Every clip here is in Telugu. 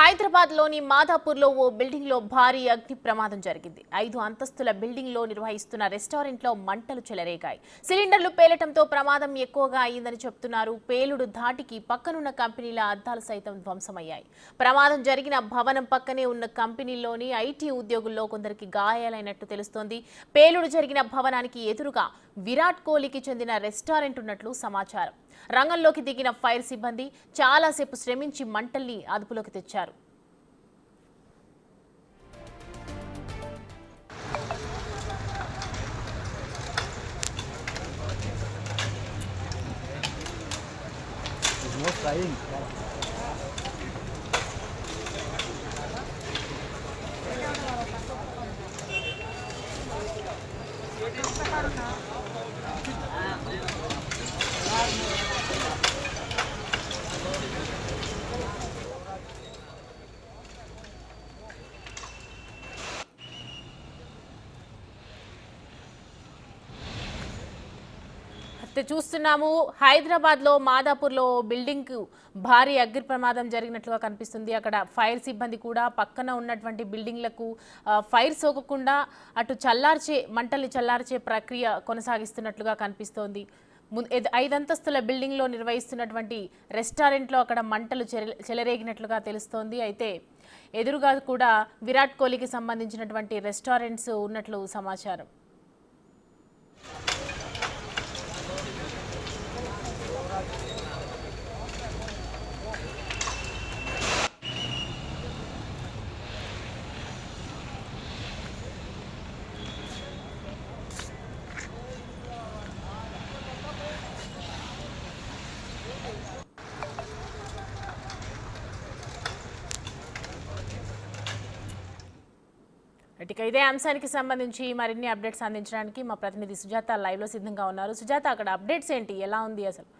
హైదరాబాద్లోని మాదాపూర్లో ఓ బిల్డింగ్లో భారీ అగ్ని ప్రమాదం జరిగింది. 5 అంతస్తుల బిల్డింగ్లో నిర్వహిస్తున్న రెస్టారెంట్లో మంటలు చెలరేగాయి. సిలిండర్లు పేలటంతో ప్రమాదం ఎక్కువగా అయిందని చెప్తున్నారు. పేలుడు ధాటికి పక్కనున్న కంపెనీల అద్దాలు సైతం ధ్వంసమయ్యాయి. ప్రమాదం జరిగిన భవనం పక్కనే ఉన్న కంపెనీలోని ఐటీ ఉద్యోగుల్లో కొందరికి గాయాలైనట్టు తెలుస్తోంది. పేలుడు జరిగిన భవనానికి ఎదురుగా విరాట్ కోహ్లీకి చెందిన రెస్టారెంట్ ఉన్నట్లు సమాచారం. రంగంలోకి దిగిన ఫైర్ సిబ్బంది చాలాసేపు శ్రమించి మంటల్ని అదుపులోకి తెచ్చారు. చూస్తున్నాము హైదరాబాద్లో మాదాపూర్లో బిల్డింగ్ భారీ అగ్ని ప్రమాదం జరిగినట్లుగా కనిపిస్తుంది. అక్కడ ఫైర్ సిబ్బంది కూడా పక్కన ఉన్నటువంటి బిల్డింగ్లకు ఫైర్ సోకకుండా అటు మంటల్ని చల్లార్చే ప్రక్రియ కొనసాగిస్తున్నట్లుగా కనిపిస్తోంది. 5 అంతస్తుల బిల్డింగ్లో నిర్వహిస్తున్నటువంటి రెస్టారెంట్లో అక్కడ మంటలు చెలరేగినట్లుగా తెలుస్తోంది. అయితే ఎదురుగా కూడా విరాట్ కోహ్లీకి సంబంధించినటువంటి రెస్టారెంట్స్ ఉన్నట్లు సమాచారం. ఇదే అంశానికి సంబంధించి మరిన్ని అప్డేట్స్ అందించడానికి మా ప్రతినిధి సుజాత లైవ్లో సిద్ధంగా ఉన్నారు. సుజాత, అక్కడ అప్డేట్స్ ఏంటి, ఎలా ఉంది అసలు?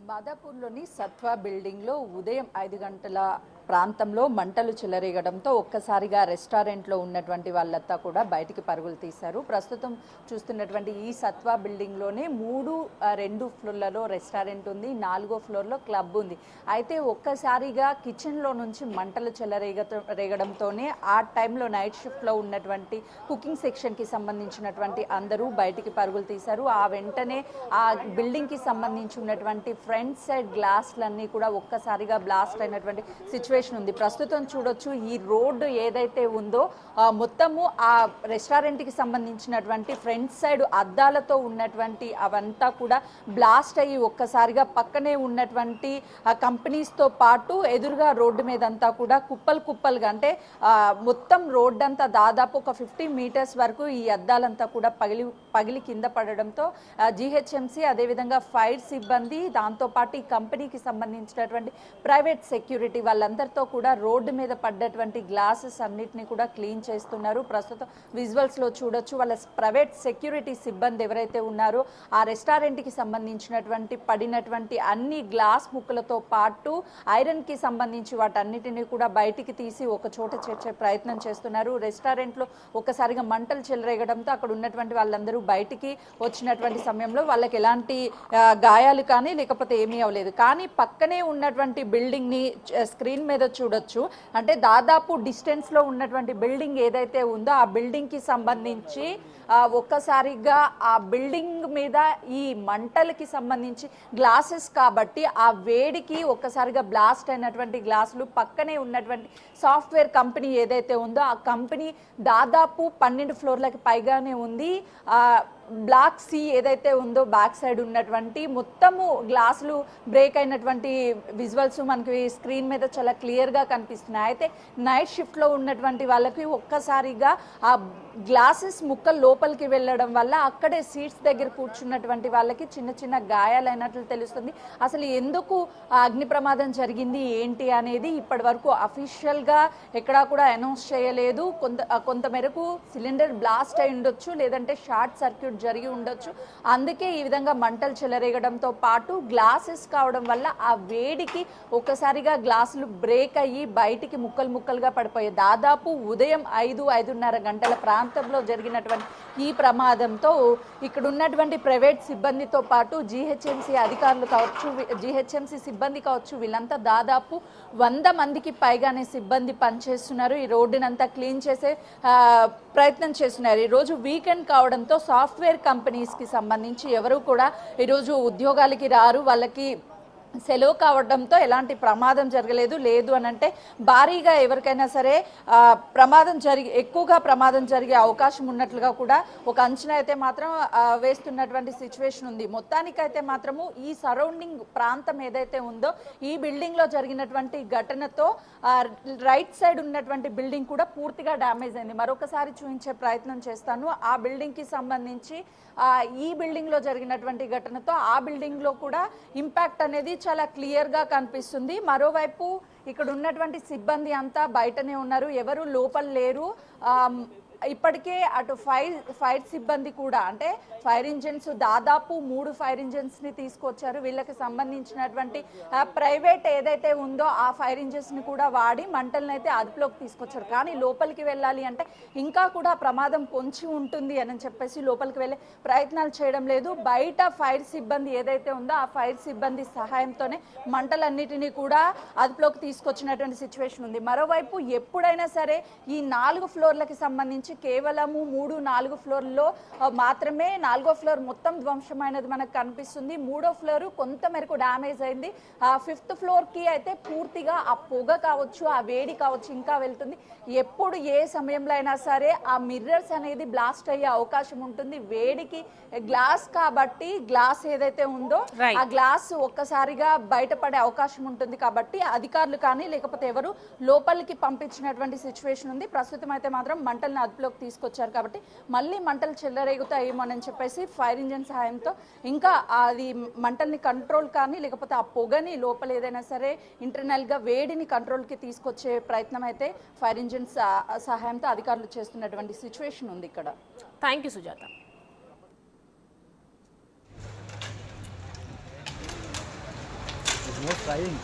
మాదాపూర్లోని సత్వా బిల్డింగ్లో ఉదయం 5 గంటల ప్రాంతంలో మంటలు చెలరేగడంతో ఒక్కసారిగా రెస్టారెంట్లో ఉన్నటువంటి వాళ్ళంతా కూడా బయటికి పరుగులు తీశారు. ప్రస్తుతం చూస్తున్నటువంటి ఈ సత్వా బిల్డింగ్లోనే 2 ఫ్లోర్లలో రెస్టారెంట్ ఉంది, 4వ ఫ్లోర్లో క్లబ్ ఉంది. అయితే ఒక్కసారిగా కిచెన్లో నుంచి మంటలు చెలరేగడంతోనే ఆ టైంలో నైట్ షిఫ్ట్లో ఉన్నటువంటి కుకింగ్ సెక్షన్కి సంబంధించినటువంటి అందరూ బయటికి పరుగులు తీశారు. ఆ వెంటనే ఆ బిల్డింగ్కి సంబంధించి ఉన్నటువంటి ఫ్రంట్ సైడ్ గ్లాస్లన్నీ కూడా ఒక్కసారిగా బ్లాస్ట్ అయినటువంటి సిచ్యువేషన్ ఉంది. ప్రస్తుతం చూడొచ్చు, ఈ రోడ్డు ఏదైతే ఉందో మొత్తము ఆ రెస్టారెంట్కి సంబంధించినటువంటి ఫ్రంట్ సైడ్ అద్దాలతో ఉన్నటువంటి అవంతా కూడా బ్లాస్ట్ అయ్యి ఒక్కసారిగా పక్కనే ఉన్నటువంటి కంపెనీస్తో పాటు ఎదురుగా రోడ్డు మీద అంతా కూడా కుప్పలుగా అంటే మొత్తం రోడ్డు అంతా దాదాపు ఒక 50 మీటర్స్ వరకు ఈ అద్దాలంతా కూడా పగిలి కింద పడడంతో జీహెచ్ఎంసీ అదేవిధంగా ఫైర్ సిబ్బంది దాంతోపాటు ఈ కంపెనీకి సంబంధించినటువంటి ప్రైవేట్ సెక్యూరిటీ వాళ్ళందరితో కూడా రోడ్డు మీద పడ్డటువంటి గ్లాసెస్ అన్నిటిని కూడా క్లీన్ చేస్తున్నారు. ప్రస్తుతం విజువల్స్లో చూడొచ్చు, వాళ్ళ ప్రైవేట్ సెక్యూరిటీ సిబ్బంది ఎవరైతే ఉన్నారో ఆ రెస్టారెంట్కి సంబంధించినటువంటి పడినటువంటి అన్ని గ్లాస్ ముక్కలతో పాటు ఐరన్కి సంబంధించి వాటన్నిటిని కూడా బయటికి తీసి ఒక చోట చేర్చే ప్రయత్నం చేస్తున్నారు. రెస్టారెంట్లో ఒక్కసారిగా మంటలు చెలరేగడంతో అక్కడ ఉన్నటువంటి వాళ్ళందరూ బయటికి వచ్చినటువంటి సమయంలో వాళ్ళకి ఎలాంటి గాయాలు కానీ లేకపోతే ఏమీ అవ్వలేదు. కానీ పక్కనే ఉన్నటువంటి బిల్డింగ్ని స్క్రీన్ మీద చూడొచ్చు, అంటే దాదాపు డిస్టెన్స్లో ఉన్నటువంటి బిల్డింగ్ ఏదైతే ఉందో ఆ బిల్డింగ్కి సంబంధించి ఒక్కసారిగా ఆ బిల్డింగ్ మీద ఈ మంటలకి సంబంధించి గ్లాసెస్ కాబట్టి ఆ వేడికి ఒక్కసారిగా బ్లాస్ట్ అయినటువంటి గ్లాసులు పక్కనే ఉన్నటువంటి సాఫ్ట్వేర్ కంపెనీ ఏదైతే ఉందో ఆ కంపెనీ దాదాపు 12 ఫ్లోర్లకి పైగానే ఉంది. బ్లాక్ సి ఏదైతే ఉందో బ్యాక్ సైడ్ ఉన్నటువంటి మొత్తము గ్లాసులు బ్రేక్ అయినటువంటి విజువల్స్ మనకి స్క్రీన్ మీద చాలా క్లియర్గా కనిపిస్తున్నాయి. అయితే నైట్ షిఫ్ట్లో ఉన్నటువంటి వాళ్ళకి ఒక్కసారిగా ఆ గ్లాసెస్ ముక్కలు లోపలికి వెళ్ళడం వల్ల అక్కడే సీట్స్ దగ్గర కూర్చున్నటువంటి వాళ్ళకి చిన్న గాయాలైనట్లు తెలుస్తుంది. అసలు ఎందుకు అగ్ని ప్రమాదం జరిగింది ఏంటి అనేది ఇప్పటి వరకు అఫీషియల్గా ఎక్కడా కూడా అనౌన్స్ చేయలేదు. కొంతమేరకు సిలిండర్ బ్లాస్ట్ అయి ఉండొచ్చు, లేదంటే షార్ట్ సర్క్యూట్ జరిగి ఉండొచ్చు. అందుకే ఈ విధంగా మంటలు చెలరేగడంతో పాటు గ్లాసెస్ కావడం వల్ల ఆ వేడికి ఒక్కసారిగా గ్లాసులు బ్రేక్ అయ్యి బయటికి ముక్కలు ముక్కలుగా పడిపోయాయి. దాదాపు ఉదయం 5-5:30 గంటల ప్రాంతంలో జరిగినటువంటి ఈ ప్రమాదంతో ఇక్కడ ఉన్నటువంటి ప్రైవేట్ సిబ్బందితో పాటు జీహెచ్ఎంసీ అధికారులు కావచ్చు, జీహెచ్ఎంసీ సిబ్బంది కావచ్చు, వీళ్ళంతా దాదాపు 100 మందికి పైగానే సిబ్బంది పనిచేస్తున్నారు. ఈ రోడ్డునంతా క్లీన్ చేసే ప్రయత్నం చేస్తున్నారు. ఈరోజు వీకెండ్ కావడంతో సాఫ్ట్వేర్ కంపెనీస్కి సంబంధించి ఎవరు కూడా ఈరోజు ఉద్యోగాలకి రారు. వాళ్ళకి సెలవు కావడంతో ఎలాంటి ప్రమాదం జరగలేదు. లేదు అని అంటే భారీగా ఎవరికైనా సరే ఎక్కువగా ప్రమాదం జరిగే అవకాశం ఉన్నట్లుగా కూడా ఒక అంచనా అయితే మాత్రం వేస్తున్నటువంటి సిచ్యువేషన్ ఉంది. మొత్తానికైతే మాత్రము ఈ సరౌండింగ్ ప్రాంతం ఏదైతే ఉందో ఈ బిల్డింగ్లో జరిగినటువంటి ఘటనతో రైట్ సైడ్ ఉన్నటువంటి బిల్డింగ్ కూడా పూర్తిగా డ్యామేజ్ అయింది. మరొకసారి చూపించే ప్రయత్నం చేస్తాను. ఆ బిల్డింగ్కి సంబంధించి ఈ బిల్డింగ్లో జరిగినటువంటి ఘటనతో ఆ బిల్డింగ్లో కూడా ఇంపాక్ట్ అనేది చాలా క్లియర్గా కనిపిస్తుంది. మరోవైపు ఇక్కడ ఉన్నటువంటి సిబ్బంది అంతా బయటనే ఉన్నారు, ఎవరు లోపల లేరు. ఇప్పటికే అటు ఫైర్ సిబ్బంది కూడా అంటే ఫైర్ ఇంజిన్స్ దాదాపు 3 ఫైర్ ఇంజిన్స్ని తీసుకొచ్చారు. వీళ్ళకి సంబంధించినటువంటి ప్రైవేట్ ఏదైతే ఉందో ఆ ఫైర్ ఇంజిన్స్ని కూడా వాడి మంటలను అయితే అదుపులోకి తీసుకొచ్చారు. కానీ లోపలికి వెళ్ళాలి అంటే ఇంకా కూడా ప్రమాదం పొంచి ఉంటుంది అని చెప్పేసి లోపలికి వెళ్ళే ప్రయత్నాలు చేయడం లేదు. బయట ఫైర్ సిబ్బంది ఏదైతే ఉందో ఆ ఫైర్ సిబ్బంది సహాయంతోనే మంటలన్నిటినీ కూడా అదుపులోకి తీసుకొచ్చినటువంటి సిచ్యువేషన్ ఉంది. మరోవైపు ఎప్పుడైనా సరే ఈ 4 ఫ్లోర్లకి సంబంధించి కేవలము 3-4 ఫ్లోర్లో మాత్రమే 4వ ఫ్లోర్ మొత్తం ధ్వంసమైనది మనకు కనిపిస్తుంది. 3వ ఫ్లోర్ కొంత మేరకు డ్యామేజ్ అయింది. 5th ఫ్లోర్కి అయితే పూర్తిగా ఆ పొగ కావచ్చు, ఆ వేడి కావచ్చు ఇంకా వెళ్తుంది. ఎప్పుడు ఏ సమయంలో అయినా సరే ఆ మిర్రర్స్ అనేది బ్లాస్ట్ అయ్యే అవకాశం ఉంటుంది. వేడికి గ్లాస్ కాబట్టి గ్లాస్ ఏదైతే ఉందో ఆ గ్లాస్ ఒక్కసారిగా బయటపడే అవకాశం ఉంటుంది. కాబట్టి అధికారులు కానీ లేకపోతే ఎవరు లోపలికి పంపించినటువంటి సిచ్యువేషన్ ఉంది. ప్రస్తుతం అయితే మాత్రం మంటలను అదుపులోకి తీసుకొచ్చారు కాబట్టి మళ్ళీ మంటలు చెల్లరేగుతాయేమోనని చెప్పేసి ఫైర్ ఇంజిన్ సహాయంతో ఇంకా అది మంటల్ని కంట్రోల్ కానీ లేకపోతే ఆ పొగని లోపల ఏదైనా సరే ఇంటర్నల్గా వేడిని కంట్రోల్కి తీసుకొచ్చే ప్రయత్నం అయితే ఫైర్ ఇంజిన్ సహాయంతో అధికారులు చేస్తున్నటువంటి సిచ్యువేషన్ ఉంది ఇక్కడ. Thank you Sujatha. It's more trying.